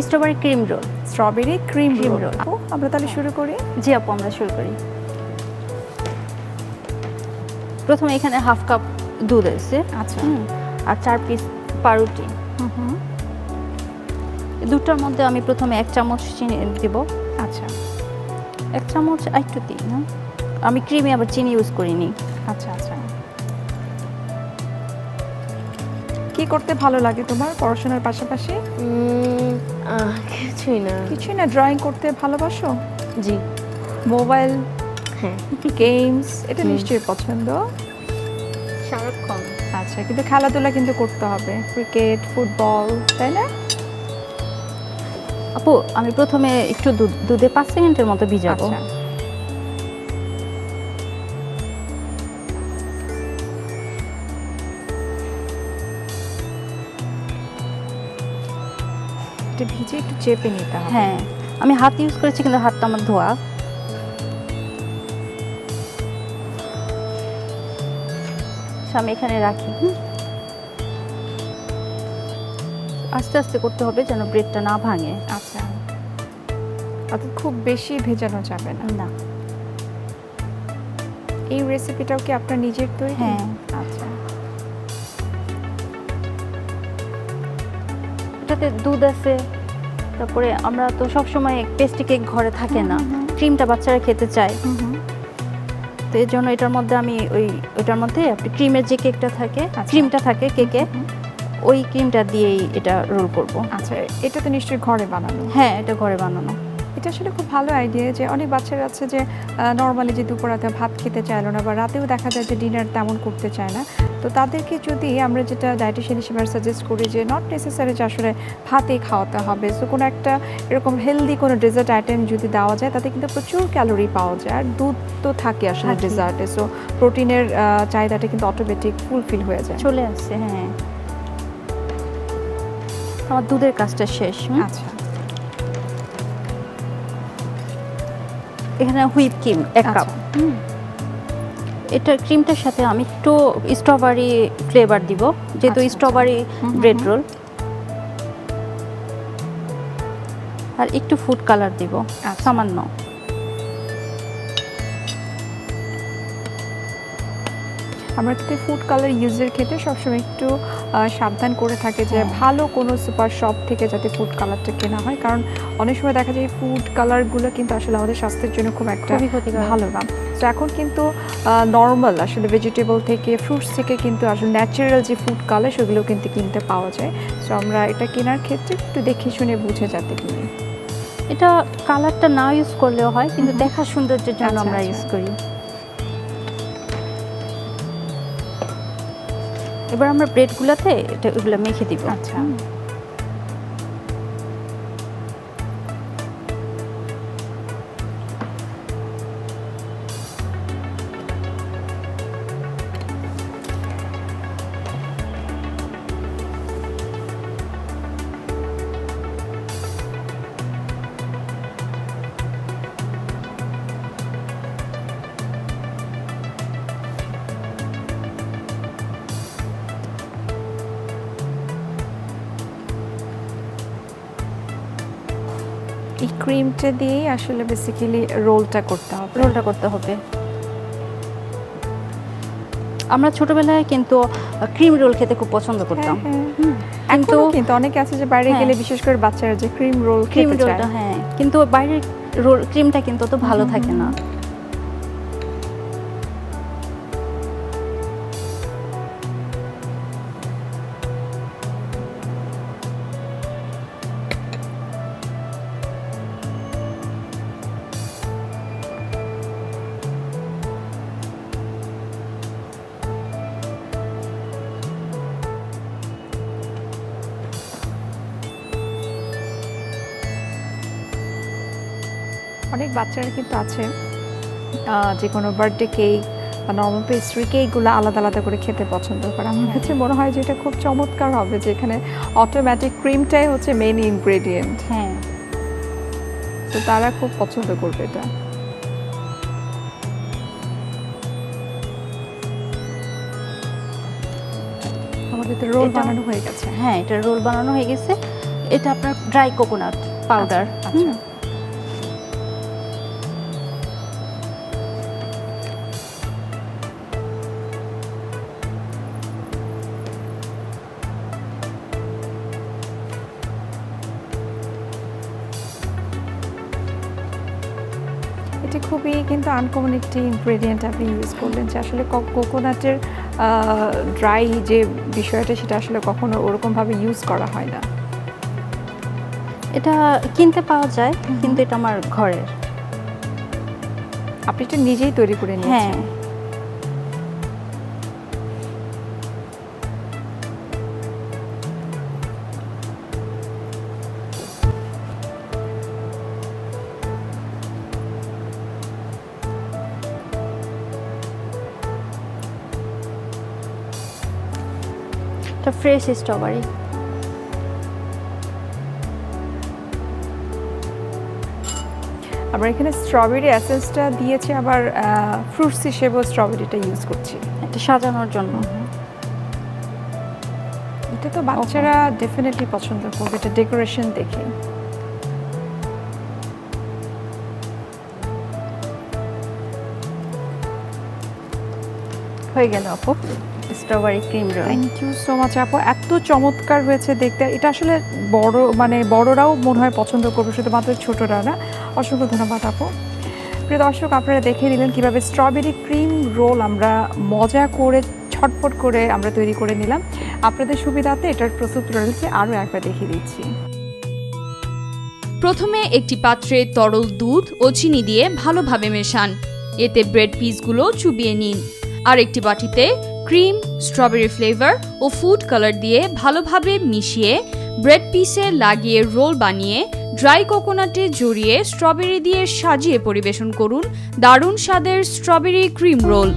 Strawberry cream roll. Strawberry cream cream roll. Roll. আপু আমরা তাহলে শুরু করি। জি আপু, আমরা শুরু করি। প্রথমে এখানে হাফ কাপ দুধ আছে, আচ্ছা। আর 4 পিস পাউরুটি। দুধটার মধ্যে আমি প্রথমে 1 চামচ চিনি দেব। আচ্ছা 1 চামচ একটু দিই না, আমি ক্রিমে আবার চিনি ইউজ করিনি। আচ্ছা আচ্ছা। কি করতে ভালো লাগে তোমার পড়াশোনার পাশাপাশি? কিছুই না। কিছুই না, ড্রয়িং করতে ভালোবাসো? জি। মোবাইল হ্যাঁ। গেমস এটা নিশ্চয়ই পছন্দ। সারাক্ষণ। আচ্ছা, কিন্তু খেলাধুলা কিন্তু করতে হবে, ক্রিকেট ফুটবল, তাই না? আপু আমি প্রথমে একটু দুধে 5 সেকেন্ডের মতো ভিজাবো। আচ্ছা এটা ভিজে একটু চেপে নিতে হবে। হ্যাঁ, আমি হাত ইউজ করেছি কিন্তু হাতটা আমার ধোয়া। আমি এখানে রাখি। আস্তে আস্তে করতে হবে যেন ব্রেডটা না ভাঙে। আচ্ছা, অর্থাৎ খুব বেশি ভেজানো যাবে না। না। এই রেসিপিটাও কি আপনার নিজের তৈরি? হ্যাঁ। আচ্ছা। এটাতে দুধ আছে, তারপরে আমরা তো সবসময় পেস্ট্রি কেক ঘরে থাকে না, ক্রিমটা বাচ্চারা খেতে চায়, তো এর জন্য এটার মধ্যে আমি ওইটার মধ্যে আপনি ক্রিমের যে কেকটা থাকে, ক্রিমটা থাকে কেকে, ওই ক্রিমটা দিয়েই এটা রোল করব। আচ্ছা, এটা তো নিশ্চয়ই ঘরে বানানো? হ্যাঁ, এটা ঘরে বানানো। এটা আসলে খুব ভালো আইডিয়া যে অনেক বাচ্চারা আছে যে নর্মালি যে দুপুররাতে ভাত খেতে চাইলো না বা রাতেও দেখা যায় যে ডিনার তেমন করতে চায় না, তো তাদেরকে যদি আমরা যেটা ডায়েটিশিয়ান হিসেবে সাজেস্ট করি যে নট নেসেসারি যে আসলে ভাতেই খাওয়াতে হবে, সো কোনো একটা এরকম হেলদি কোনো ডেজার্ট আইটেম যদি দেওয়া যায় তাতে কিন্তু প্রচুর ক্যালোরি পাওয়া যায়, আর দুধ তো থাকে আসলে ডেজার্টে, সো প্রোটিনের চাহিদাটা কিন্তু অটোমেটিক ফুলফিল হয়ে যায়, চলে আসছে। হ্যাঁ, আমার দুধের কাজটা শেষ। আচ্ছা, এখানে হুইপ ক্রিম 1 কাপ। এটা ক্রিমটার সাথে আমি একটু স্ট্রবেরি ফ্লেভার দিব, যেহেতু স্ট্রবেরি ব্রেড রোল, আর একটু ফুড কালার দিব সামান্য। আমরা কিন্তু ফুড কালার ইউজের ক্ষেত্রে সবসময় একটু সাবধান করে থাকে যে ভালো কোনো সুপার শপ থেকে যাতে ফুড কালারটা কেনা হয়, কারণ অনেক সময় দেখা যায় ফুড কালারগুলো কিন্তু আসলে আমাদের স্বাস্থ্যের জন্য খুব একটা ভালো না। তো এখন কিন্তু নর্মাল আসলে ভেজিটেবল থেকে ফ্রুটস থেকে কিন্তু আসলে ন্যাচারাল যে ফুড কালার সেগুলো কিন্তু কিনতে পাওয়া যায়, সো আমরা এটা কেনার ক্ষেত্রে একটু দেখে শুনে বুঝে যাতে কিনি। এটা কালারটা না ইউজ করলেও হয়, কিন্তু দেখা সৌন্দর্যের জন্য আমরা ইউজ করি। এবার আমরা ব্রেডগুলোতে এগুলো মেখে দিব। আচ্ছা, এই ক্রিমটা দিয়েই আসলে বেসিক্যালি রোলটা করতে হবে। আমরা ছোটবেলায় কিন্তু ক্রিম রোল খেতে খুব পছন্দ করতাম। কিন্তু অনেকে আছে যে বাইরে গেলে বিশেষ করে বাচ্চারা যে ক্রিম রোলটা, হ্যাঁ, কিন্তু বাইরের রোল ক্রিমটা কিন্তু অত ভালো থাকে না। অনেক বাচ্চারা কিন্তু আছে যে কোনো বার্থডে কেক বা নর্মাল পেস্ট্রি কেকগুলো আলাদা আলাদা করে খেতে পছন্দ করে। আমার কাছে মনে হয় যে এটা খুব চমৎকার হবে যে এখানে অটোমেটিক ক্রিমটাই হচ্ছে মেইন ইনগ্রেডিয়েন্ট। হ্যাঁ, তো তারা খুব পছন্দ করবে এটা। আমাদের তো রোল বানানো হয়ে গেছে। হ্যাঁ, এটা রোল বানানো হয়ে গেছে। এটা আপনার ড্রাই কোকোনাট পাউডার। আচ্ছা। এটা খুবই কিন্তু আনকমন একটি ইনগ্রেডিয়েন্ট আপনি ইউজ করলেন, যে আসলে কোকোনাটের ড্রাই যে বিষয়টা সেটা আসলে কখনো ওরকমভাবে ইউজ করা হয় না। এটা কিনতে পাওয়া যায়, কিন্তু এটা আমার ঘরের। আপনি এটা নিজেই তৈরি করে নিয়েছেন? হ্যাঁ। এটা ফ্রেশ স্ট্রবেরি। আমরা এখানে স্ট্রবেরি এসেন্সটা দিয়েছি, আবার ফ্রুটস হিসেবেও স্ট্রবেরিটা ইউজ করছি এটা সাজানোর জন্য। এটা তো বাচ্চারা ডেফিনেটলি পছন্দ করবে, এটা ডেকোরেশন দেখে। হয়ে গেল আপু strawberry cream roll. Thank you so much আপু, এত চমৎকার হয়েছে দেখতে। এটা আসলে বড়রাও মনে হয় পছন্দ করবে, শুধুমাত্র ছোটরা না। অসংখ্য ধন্যবাদ আপু। প্রিয় দর্শক, আপনারা দেখে নিলেন কিভাবে স্ট্রবেরি ক্রিম রোল আমরা মজা করে ছটফট করে আমরা তৈরি করে নিলাম। আপনাদের সুবিধাতে এটার প্রস্তুত রয়েছে আরও একবার দেখিয়ে দিচ্ছি। প্রথমে একটি পাত্রে তরল দুধ ও চিনি দিয়ে ভালোভাবে মেশান। এতে ব্রেড পিসগুলো চুবিয়ে নিন। আর একটি বাটিতে ক্রিম, স্ট্রবেরি ফ্লেভার ও ফুড কালার দিয়ে ভালোভাবে মিশিয়ে ব্রেড পিসে লাগিয়ে রোল বানিয়ে ড্রাই কোকোনাটে জড়িয়ে স্ট্রবেরি দিয়ে সাজিয়ে পরিবেশন করুন দারুণ স্বাদের স্ট্রবেরি ক্রিম রোল।